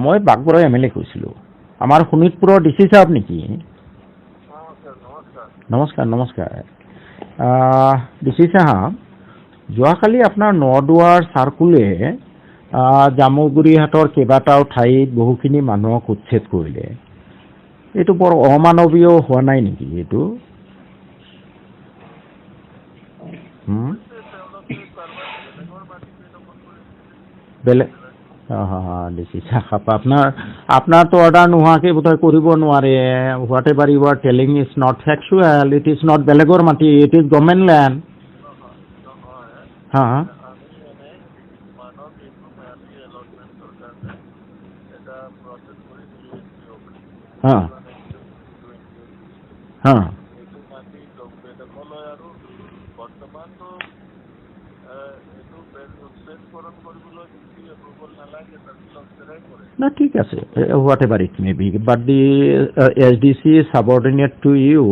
মই বাগবৰৰ MLA কৈছিলোঁ। আমাৰ শোণিতপুৰৰ DC সাহেব নেকি? নমস্কাৰ নমস্কাৰ। DC সাহেব, যোৱাকালি আপোনাৰ নদুৱাৰ চাৰ্কুলে জামুগুৰিহাটৰ কেইবাটাও ঠাইত বহুখিনি মানুহক উচ্ছেদ কৰিলে। এইটো বৰ অমানৱীয় হোৱা নাই নেকি এইটো? বেলেগ DC সাহেব, আপোনাৰতো অৰ্ডাৰ নোহোৱাকৈ বোধহয় কৰিব নোৱাৰে। What ever you are telling is not factual, it is not বেলেগৰ মাটি, ইট ইজ গভৰ্ণমেণ্ট লেণ্ড। হা হা হা না ঠিক আছে, whatever it may be, but the SDC subordinate to you.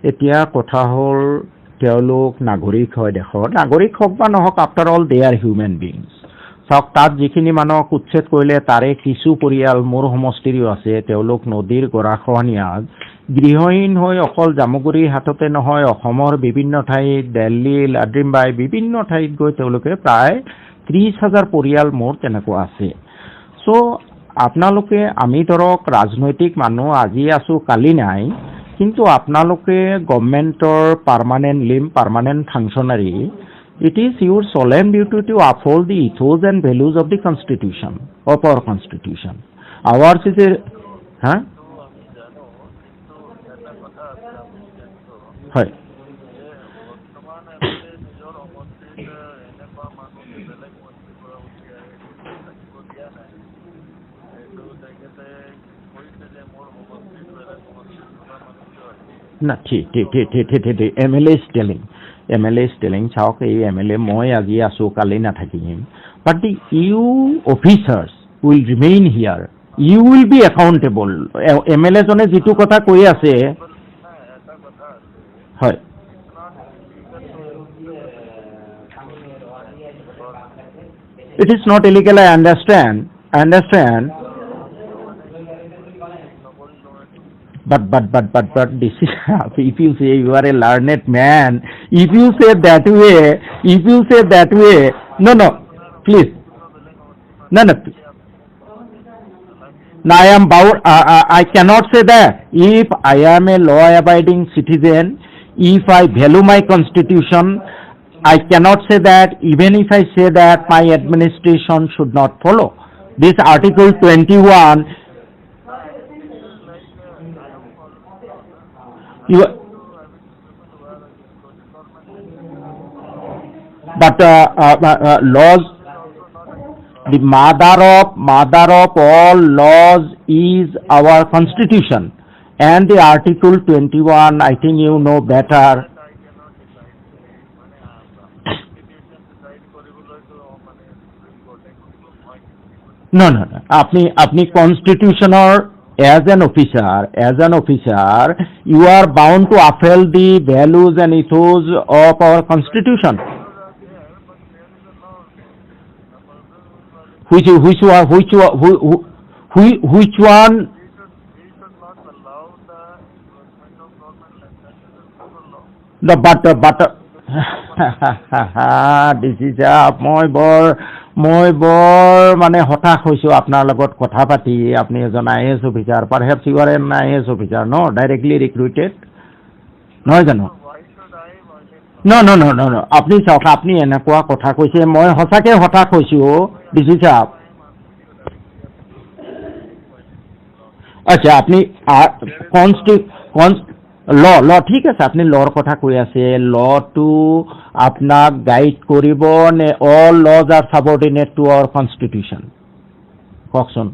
এতিয়া কথা হ'ল তেওঁলোক নাগৰিক হয় দেশৰ, নাগৰিক হওক বা নহওক, আফটাৰ অল দে আৰ হিউমেন বিংছ। চাওক, তাত যিখিনি মানুহক উচ্ছেদ কৰিলে তাৰে কিছু পৰিয়াল মোৰ সমষ্টিৰো আছে। তেওঁলোক নদীৰ গৰাখহনীয়াত গৃহহীন হৈ অকল জামুগুৰিহাটতে নহয়, অসমৰ বিভিন্ন ঠাইত, দিল্লী, লাড্ৰিমবাই, বিভিন্ন ঠাইত গৈ তেওঁলোকে প্ৰায় 30,000 পৰিয়াল মোৰ তেনেকুৱা আছে। চ' আপোনালোকে, আমি ধৰক ৰাজনৈতিক মানুহ, আজি আছোঁ কালি নাই, কিন্তু আপোনালোকে গভৰ্ণমেণ্টৰ permanent limb, permanent functionary, it is your solemn duty to uphold the ethos and values of the Constitution, of our Constitution. Ours is a... huh? হয়। না ঠিক MLA is telling, চাওক, এই MLA মই আজি আছোঁ কালি নাথাকিম, but the you officers will remain here, you will be accountable. MLA জনে যিটো কথা কৈ আছে, হয় it is not illegal, I understand. But this is, if you say you are a learned man, if you say that way, no, please, no, I am bound, I cannot say that. If I am a law-abiding citizen, if I value my constitution, I cannot say that. Even if I say that, my administration should not follow this Article 21. But laws, the mother of all laws is our Constitution, and the Article 21, I think you know better. No, আপনি Constitutional, as an officer, you are bound to uphold the values and ethos of our Constitution. Which one? The but this is মই বৰ মানে হতাশ হৈছোঁ আপোনাৰ লগত কথা পাতি। আপুনি এজন IAS officer, perhaps you are an IAS officer, ন, ডাইৰেক্টলি ৰিক্ৰুইটেড, নহয় জানো? ন, আপুনি চাওক, আপুনি এনেকুৱা কথা কৈছে, মই সঁচাকৈ হতাশ হৈছোঁ DC সাহেব। আচ্ছা, আপনি ল ঠিক আছে, আপুনি লৰ কথা কৈ আছে। লটো আপোনাক গাইড কৰিব নে all laws are subordinate to our constitution? কওকচোন।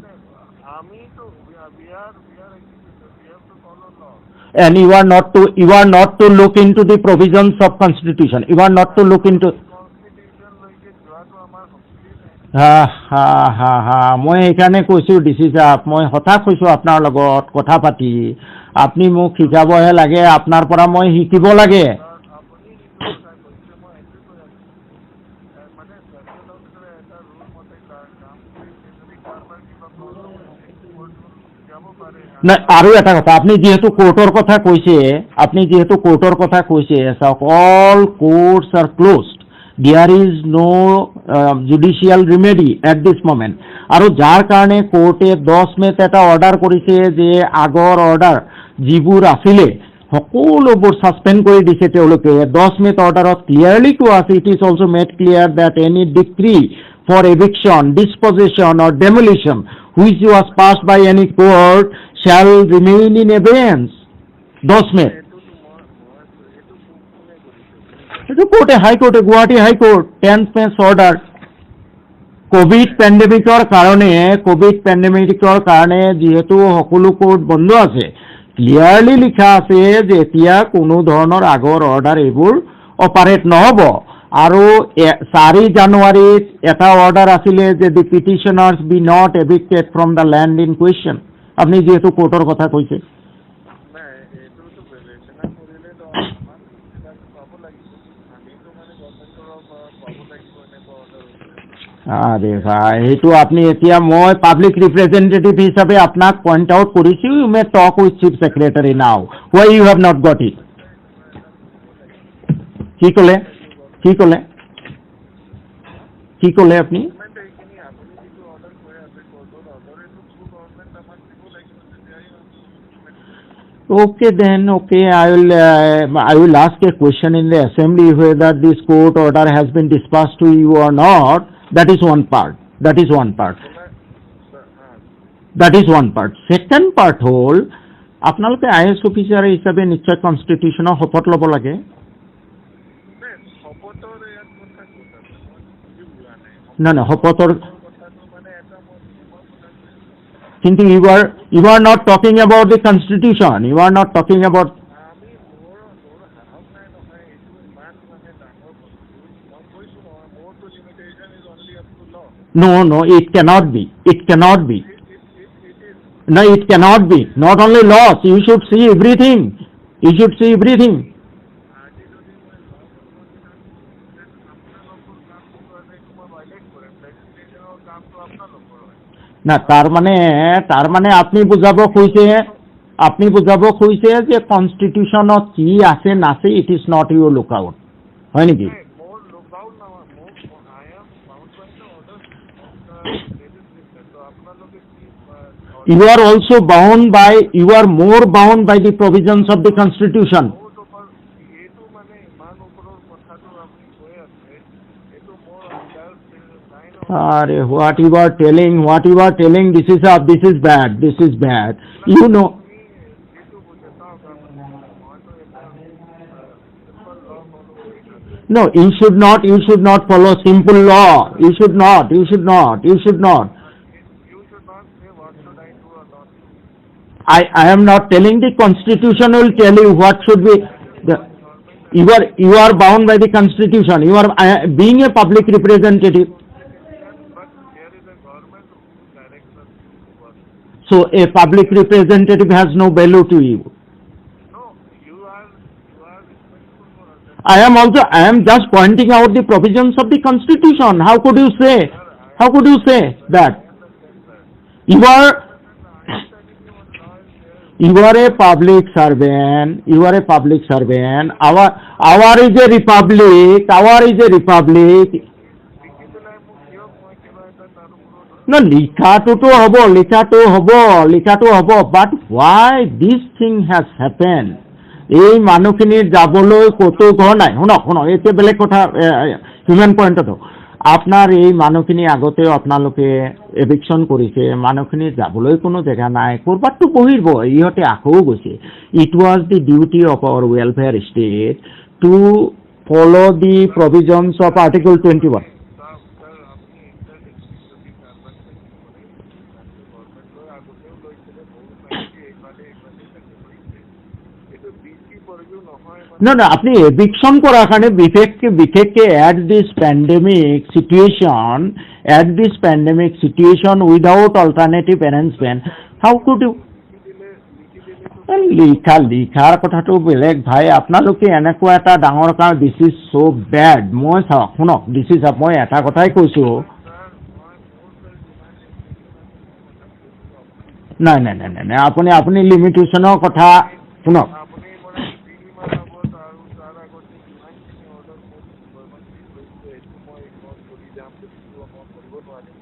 And you are not to look into the provisions of constitution, you are not to look into মই সেইকাৰণে কৈছোঁ DC সাহেব, মই হতাশ হৈছোঁ আপোনাৰ লগত কথা পাতি। আপুনি মোক শিকাবহে লাগে, আপোনাৰ পৰা মই শিকিব লাগে। না আৰু এটা কথা আপুনি যেহেতু কোৰ্টৰ কথা কৈছে all courts are closed. There is no judicial remedy at this moment. আৰু যাৰ কাৰণে কোৰ্টে 10 মেত এটা অৰ্ডাৰ কৰিছে যে আগৰ অৰ্ডাৰ যিবোৰ আছিলে সকলোবোৰ সাসপেন্ড কৰি দিছে তেওঁলোকে 10 মেত অৰ্ডাৰত ক্লিয়াৰলি কোৱা আছে it is also made clear that any decree for eviction, dispossession or demolition which was passed by any court shall remain in abeyance. 10 মেত এইটো কোর্টে হাইকোর্টে Guwahati high court 10th March order covid পেণ্ডেমিকৰ কাৰণে যেহেতু সকলো কোৰ্ট বন্ধ আছে ক্লিয়াৰলি লিখা আছে যে এতিয়া কোনো ধৰণৰ আগৰ অৰ্ডাৰ এইবোৰ অপাৰেট নহব আৰু 4 জানুৱাৰীত এটা অৰ্ডাৰ আছিলে যে the petitioners be not evicted from the land in question আপুনি যেহেতু কোৰ্টৰ কথা কৈছে আরে ভাই এইটো আপনি এতিয়া মই পাব্লিক রিপ্রেজেন্টেটিভ হিসাবে আপনাক পয়েন্ট আউট করেছি you may talk with chief secretary now why you have not got it কি কলে আপনি Okay then, okay, I will ask a question in the assembly whether this court order has been dispatched to you or not. That is one part. Second part হল আপোনালোকে IS officer হিচাপে নিশ্চয় কনস্টিটিউশনৰ শপত ল'ব লাগে না শপতৰ কিন্তু you are not talking about the constitution, you are not talking about no it cannot be no it cannot be not only laws you should see everything না তার মানে আপনি বুঝাব খুঁজছে যে কনস্টিটিউশনত কি আছে নাছে it is not your lookout হয় নেকি you are also bound by you are more bound by the provisions of the constitution what you are telling this is bad you know no you should not follow simple law you should not I am not telling the constitution will tell you what should be you are bound by the constitution you are being a public representative so a public representative has no value to you I am just pointing out the provisions of the constitution how could you say that you are a public servant our is a republic no লিখাটো হব but why this thing has happened এই মানুহখিনিৰ যাবলৈ কতো ঘৰ নাই শুনক এতিয়া বেলেগ কথা হিউম্যান পইণ্টত আপনাৰ এই মানুহখিনি আগতে আপোনালোকে এভিকশন কৰিছে মানুহখিনি যাবলৈ কোনো জায়গা নাই কৰবাতটো বহিব ইহতে আকৌ গৈছে it was the duty of our welfare state to follow the provisions of article 21 No, আপনি eviction করার কারণে বিশেষকে at this pandemic situation without alternative arrangement how could you লিখাৰ কথাটো বেলেগ ভাই আপোনালোকে এনেকুৱা এটা ডাঙৰ কাম this is so bad মই শুনক মই এটা কথাই কৈছো নাই নাই নাই নাই নাই আপুনি আপুনি লিমিটেশ্যনৰ কথা শুনক আপুনি মানে 3 মাহ আগত আৰু তাৰ আগত যিমানখিনি অৰ্ডাৰ মোৰ গভৰ্ণমেণ্টে লৈছে এইটো মই ইগন'ৰ কৰি যাম বুলিতো মই কৰিব নোৱাৰিম।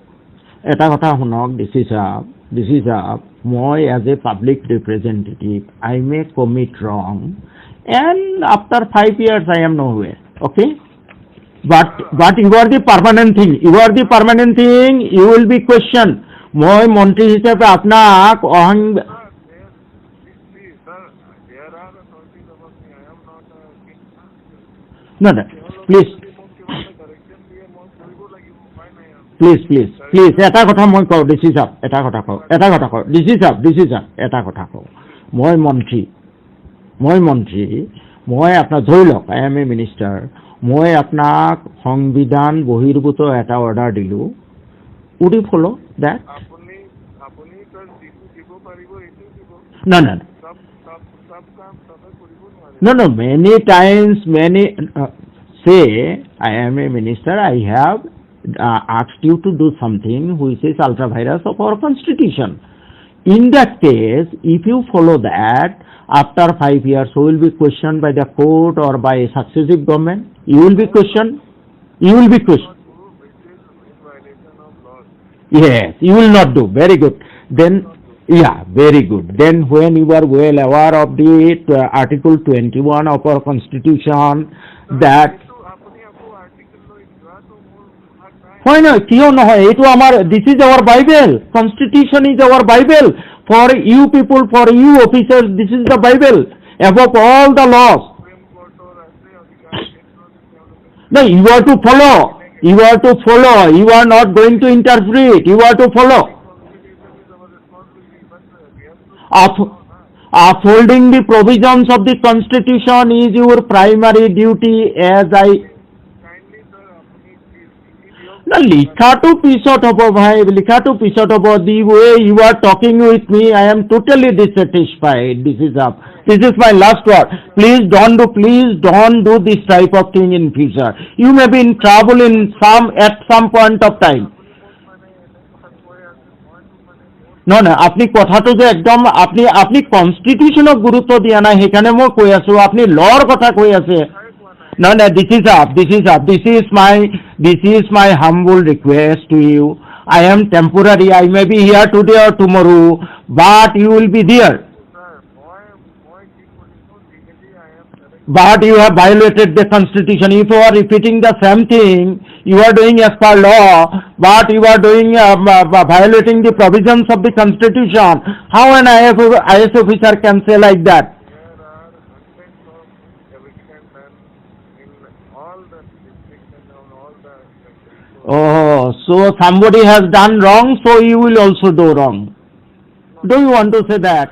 এটা কথা শুনক ডিচি সাহেব মই as a public representative I may commit wrong and after 5 years I am nowhere, okay? But you are the permanent thing. You will be questioned. মই মন্ত্ৰী হিচাপে আপোনাক প্লিজ এটা কথা মই কওঁ ডিচি সাহেব এটা কথা কওঁ ডিচি সাহেব এটা কথা কওঁ মই মন্ত্ৰী মই আপোনাক ধৰি লওক আই এম এ মিনিষ্টাৰ মই আপোনাক সংবিধান বহিৰ্ভূত এটা অৰ্ডাৰ দিলোঁ would you follow' that No, many times, say, I am a minister, I have asked you to do something which is ultra virus of our constitution. In that case, if you follow that, after 5 years, you will be questioned by the court or by a successive government. You will be questioned. Yes, you will not do. Very good. Then, very good. Then when you are well aware of the Article 21 of our Constitution, that why not? This is our Bible. Constitution is our Bible. For you people, for you officers, this is the Bible. Above all the laws. No, you are to follow. You are not going to interpret. You are to follow. Upholding the provisions of the Constitution is your primary duty as I... No, লিখাটো পিছত হ'ব ভাই, the way you are talking with me, I am totally dissatisfied. This is my last word. Please don't do this type of thing in future. You may be in trouble at some point of time. No, আপনি কথাটো যে একদম আপনি কনস্টিটিউশনক গুৰুত্ব দিয়া নাই সেইকাৰণে মই কৈ আছো আপনি লৰ কথা কৈ আছে No, this is my humble request to you. I am temporary. I may be here today or tomorrow, but you will be there. But you have violated the Constitution. If you are repeating the same thing, you are doing as per law, but you are doing violating the provisions of the Constitution. How an IS officer can say like that? Oh, so somebody has done wrong, so you will also do wrong. Do you want to say that?